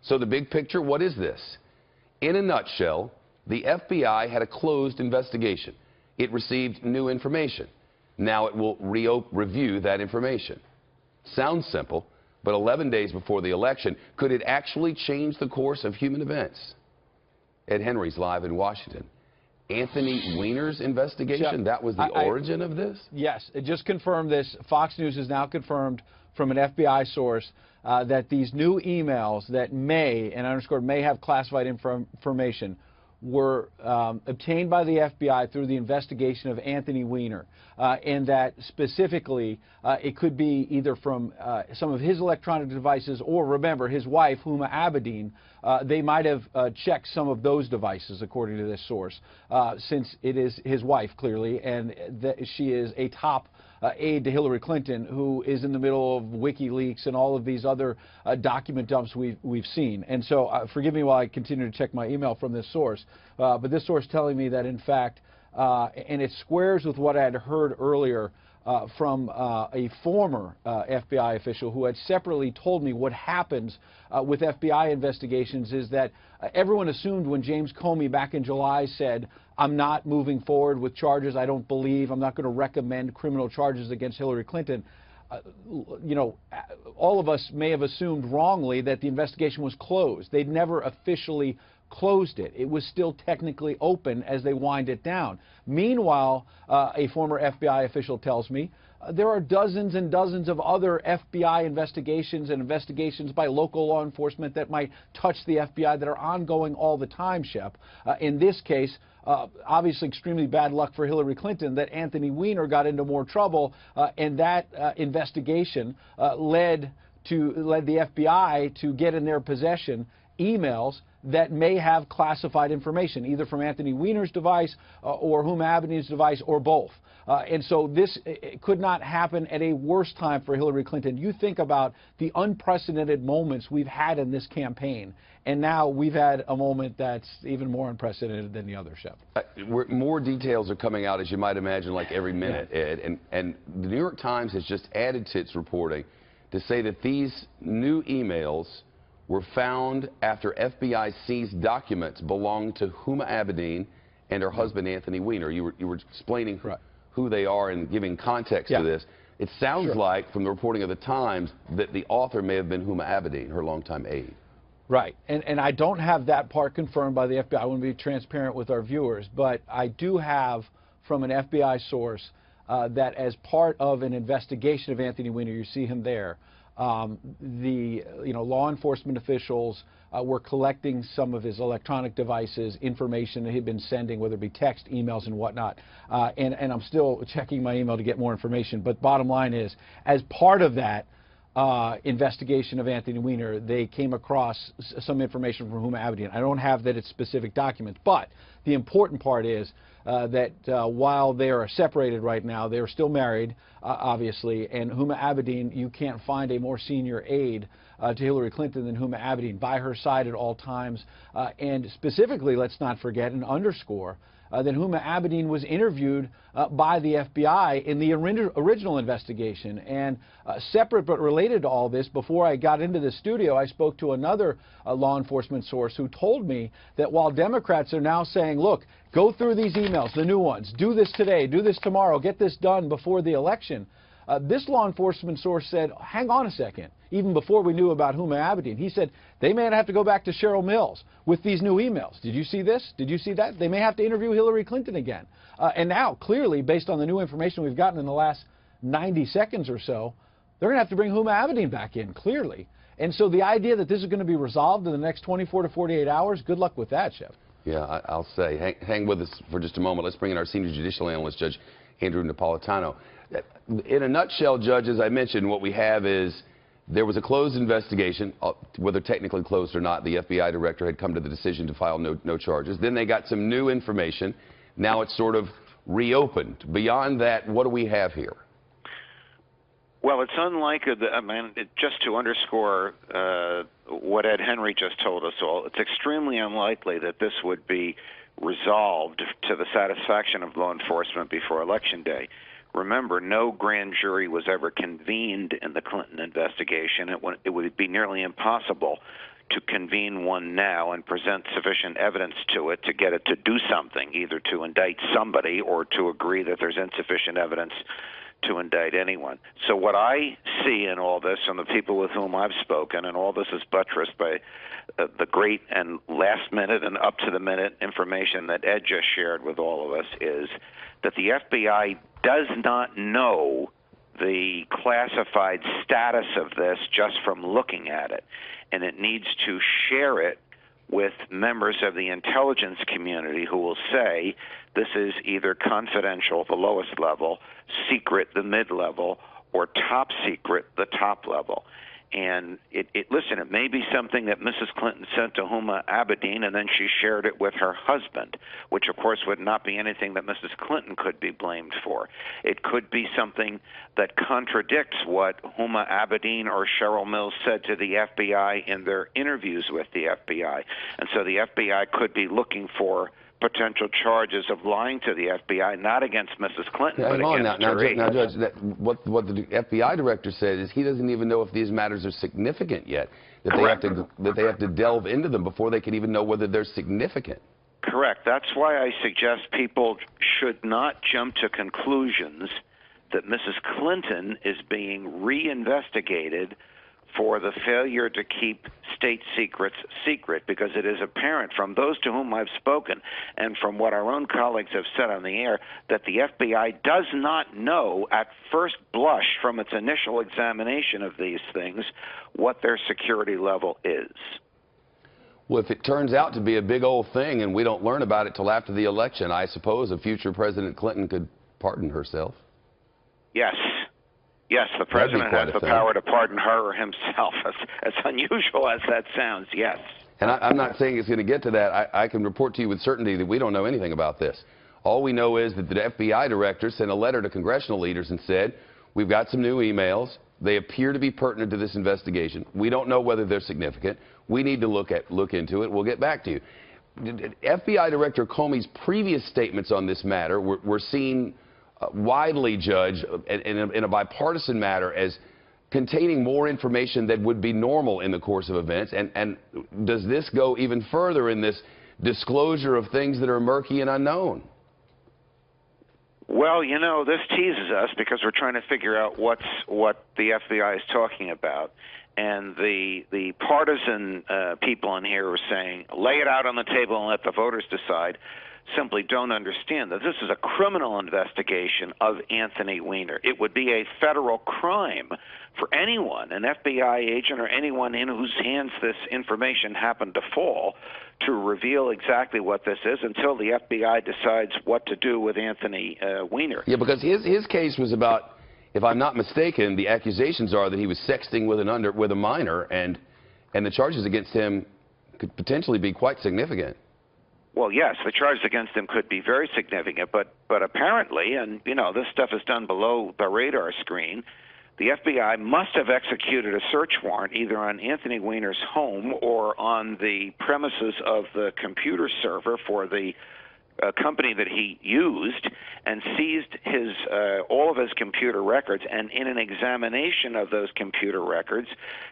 So the big picture, what is this? In a nutshell, the FBI had a closed investigation. It received new information. Now it will review that information. Sounds simple, but 11 days before the election, could it actually change the course of human events? Ed Henry's live in Washington. Anthony Weiner's investigation, that was the origin of this? Yes, it just confirmed this. Fox News has now confirmed from an FBI source that these new emails that may, and I underscore may, have classified information were obtained by the FBI through the investigation of Anthony Weiner, and that specifically it could be either from some of his electronic devices or, remember, his wife, Huma Abedin. They might have checked some of those devices, according to this source, since it is his wife, clearly, and she is a top aide to Hillary Clinton, who is in the middle of WikiLeaks and all of these other document dumps we've seen. And so, forgive me while I continue to check my email from this source, but this source telling me that, in fact, and it squares with what I had heard earlier from a former FBI official who had separately told me what happens with FBI investigations is that everyone assumed when James Comey back in July said, "I'm not moving forward with charges. I don't believe. I'm not going to recommend criminal charges against Hillary Clinton." You know, all of us may have assumed wrongly that the investigation was closed. They'd never officially closed it. It was still technically open as they wind it down. Meanwhile, a former FBI official tells me there are dozens and dozens of other FBI investigations and investigations by local law enforcement that might touch the FBI that are ongoing all the time, Shep. In this case, obviously extremely bad luck for Hillary Clinton that Anthony Weiner got into more trouble, and that investigation led the FBI to get in their possession emails that may have classified information, either from Anthony Weiner's device or Huma Abedin's device, or both. And so this could not happen at a worse time for Hillary Clinton. You think about the unprecedented moments we've had in this campaign, and now we've had a moment that's even more unprecedented than the other, Shep. More details are coming out, as you might imagine, like every minute, Ed. And the New York Times has just added to its reporting to say that these new emails were found after FBI seized documents belonging to Huma Abedin and her husband, Anthony Weiner. You were explaining who they are and giving context to this. It sounds like, from the reporting of the Times, that the author may have been Huma Abedin, her longtime aide. Right. And I don't have that part confirmed by the FBI. I want to be transparent with our viewers. But I do have, from an FBI source, that as part of an investigation of Anthony Weiner, you see him there, the law enforcement officials were collecting some of his electronic devices, information that he'd been sending, whether it be text, emails, and whatnot. And I'm still checking my email to get more information. But bottom line is, as part of that investigation of Anthony Weiner, they came across some information from Huma Abedin. I don't have that it's specific documents, but the important part is that while they are separated right now, they are still married, obviously, and Huma Abedin, you can't find a more senior aide to Hillary Clinton than Huma Abedin, by her side at all times. And specifically, let's not forget and underscore that Huma Abedin was interviewed by the FBI in the original investigation. And separate but related to all this, before I got into the studio, I spoke to another law enforcement source who told me that while Democrats are now saying, look, go through these emails, the new ones, do this today, do this tomorrow, get this done before the election, this law enforcement source said, hang on a second. Even before we knew about Huma Abedin, he said they may have to go back to Cheryl Mills with these new emails. Did you see this? Did you see that? They may have to interview Hillary Clinton again. And now, clearly, based on the new information we've gotten in the last 90 seconds or so, they're going to have to bring Huma Abedin back in, clearly. And so the idea that this is going to be resolved in the next 24 to 48 hours, good luck with that, Chef. Yeah, I'll say. Hang with us for just a moment. Let's bring in our senior judicial analyst, Judge Andrew Napolitano. In a nutshell, Judge, as I mentioned, what we have is there was a closed investigation, whether technically closed or not. The FBI director had come to the decision to file no charges. Then they got some new information. Now it's sort of reopened. Beyond that, what do we have here? Well, it's unlikely, just to underscore what Ed Henry just told us all, it's extremely unlikely that this would be resolved to the satisfaction of law enforcement before Election Day. Remember, no grand jury was ever convened in the Clinton investigation. It would be nearly impossible, to convene one now and present sufficient evidence to it to get it to do something, either to indict somebody or to agree that there's insufficient evidence to indict anyone. So what I see in all this, and the people with whom I've spoken, and all this is buttressed by the great and last-minute and up-to-the-minute information that Ed just shared with all of us, is that the FBI does not know the classified status of this just from looking at it, and it needs to share it with members of the intelligence community who will say this is either confidential, the lowest level, secret, the mid-level, or top secret, the top level. And listen, it may be something that Mrs. Clinton sent to Huma Abedin, and then she shared it with her husband, which of course would not be anything that Mrs. Clinton could be blamed for. It could be something that contradicts what Huma Abedin or Cheryl Mills said to the FBI in their interviews with the FBI. And so the FBI could be looking for potential charges of lying to the FBI, not against Mrs. Clinton, but against her aide. Now, Judge, what the FBI director said is he doesn't even know if these matters are significant yet, that they have to delve into them before they can even know whether they're significant. Correct. That's why I suggest people should not jump to conclusions that Mrs. Clinton is being reinvestigated for the failure to keep state secrets secret, because it is apparent from those to whom I've spoken and from what our own colleagues have said on the air that the FBI does not know at first blush from its initial examination of these things what their security level is. Well, if it turns out to be a big old thing and we don't learn about it till after the election, I suppose a future President Clinton could pardon herself. Yes. Yes, the president has the power to pardon her or himself, as unusual as that sounds, yes. And I'm not saying it's going to get to that. I can report to you with certainty that we don't know anything about this. All we know is that the FBI director sent a letter to congressional leaders and said, we've got some new emails. They appear to be pertinent to this investigation. We don't know whether they're significant. We need to look into it. We'll get back to you. FBI Director Comey's previous statements on this matter were seen widely, Judge, in a bipartisan matter as containing more information than would be normal in the course of events. And does this go even further in this disclosure of things that are murky and unknown? Well, you know, this teases us because we're trying to figure out what the FBI is talking about. And the partisan people in here are saying, lay it out on the table and let the voters decide, simply don't understand that this is a criminal investigation of Anthony Weiner. It would be a federal crime for anyone, an FBI agent or anyone in whose hands this information happened to fall, to reveal exactly what this is until the FBI decides what to do with Anthony Weiner. Yeah, because his case was about, if I'm not mistaken, the accusations are that he was sexting with a minor, and the charges against him could potentially be quite significant. Well, yes, the charges against him could be very significant, but apparently, and you know, this stuff is done below the radar screen, the FBI must have executed a search warrant either on Anthony Weiner's home or on the premises of the computer server for the company that he used, and seized all of his computer records, and in an examination of those computer records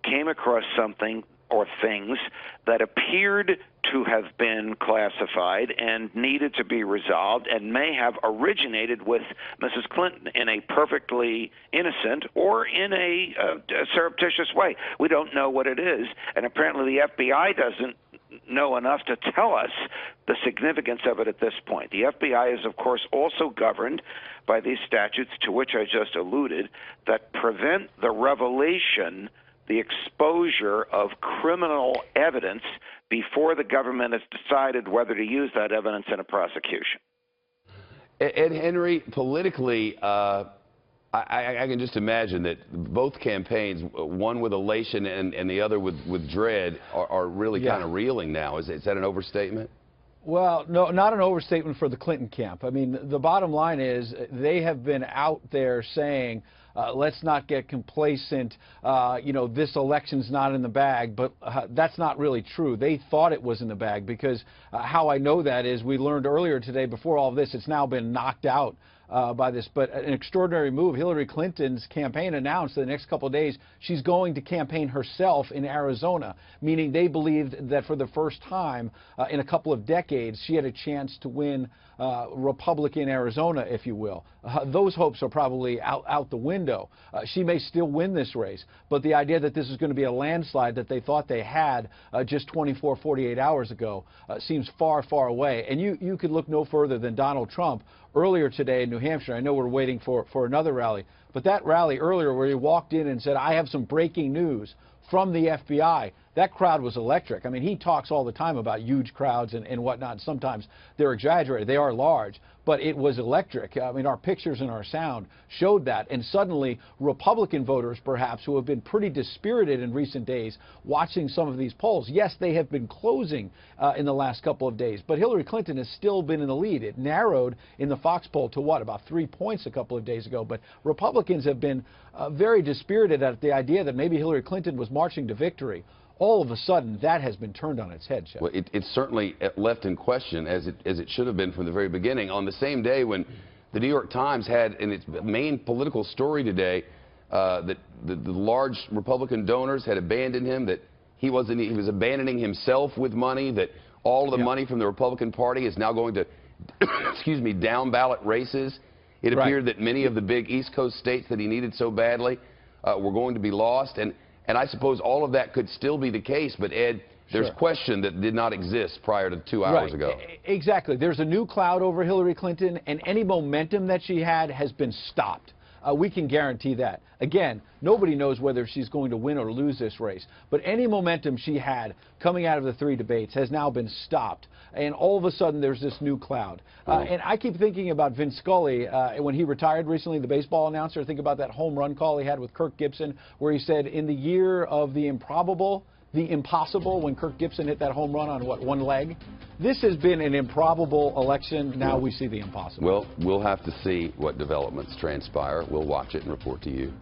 came across something or things that appeared to have been classified and needed to be resolved and may have originated with Mrs. Clinton in a perfectly innocent or in a surreptitious way. We don't know what it is, and apparently the FBI doesn't know enough to tell us the significance of it at this point. The FBI is, of course, also governed by these statutes to which I just alluded that prevent the revelation, the exposure of criminal evidence before the government has decided whether to use that evidence in a prosecution. Ed Henry, politically, I can just imagine that both campaigns, one with elation and the other with dread, are really kind of reeling now. Is that an overstatement? Well, no, not an overstatement for the Clinton camp. I mean, the bottom line is they have been out there saying, let's not get complacent, you know, this election's not in the bag, but that's not really true. They thought it was in the bag because how I know that is we learned earlier today, before all of this, it's now been knocked out by this, but an extraordinary move. Hillary Clinton's campaign announced that the next couple of days she's going to campaign herself in Arizona, meaning they believed that for the first time in a couple of decades she had a chance to win Republican Arizona, if you will. Those hopes are probably out the window. She may still win this race, but the idea that this is going to be a landslide that they thought they had just 24, 48 hours ago seems far, far away. And you could look no further than Donald Trump earlier today in New Hampshire. I know we're waiting for another rally, but that rally earlier where he walked in and said, "I have some breaking news from the FBI," that crowd was electric. I mean, he talks all the time about huge crowds and whatnot. Sometimes they're exaggerated. They are large, but it was electric. I mean, our pictures and our sound showed that. And suddenly, Republican voters, perhaps, who have been pretty dispirited in recent days, watching some of these polls, yes, they have been closing in the last couple of days, but Hillary Clinton has still been in the lead. It narrowed in the Fox poll to what, about 3 points a couple of days ago. But Republicans have been very dispirited at the idea that maybe Hillary Clinton was marching to victory. All of a sudden, that has been turned on its head, Chef. Well, it's certainly left in question, as it should have been from the very beginning. On the same day when the New York Times had in its main political story today that the large Republican donors had abandoned him, that he was abandoning himself with money, that all of the money from the Republican Party is now going to, excuse me, down ballot races. It appeared that many of the big East Coast states that he needed so badly were going to be lost. And I suppose all of that could still be the case, but Ed, there's question that did not exist prior to 2 hours ago. Exactly. There's a new cloud over Hillary Clinton, and any momentum that she had has been stopped. We can guarantee that. Again, nobody knows whether she's going to win or lose this race, but any momentum she had coming out of the 3 debates has now been stopped, and all of a sudden there's this new cloud. And I keep thinking about Vince Scully when he retired recently, the baseball announcer. Think about that home run call he had with Kirk Gibson, where he said, in the year of the improbable, the impossible, when Kirk Gibson hit that home run on, what, one leg? This has been an improbable election. Now we see the impossible. Well, we'll have to see what developments transpire. We'll watch it and report to you.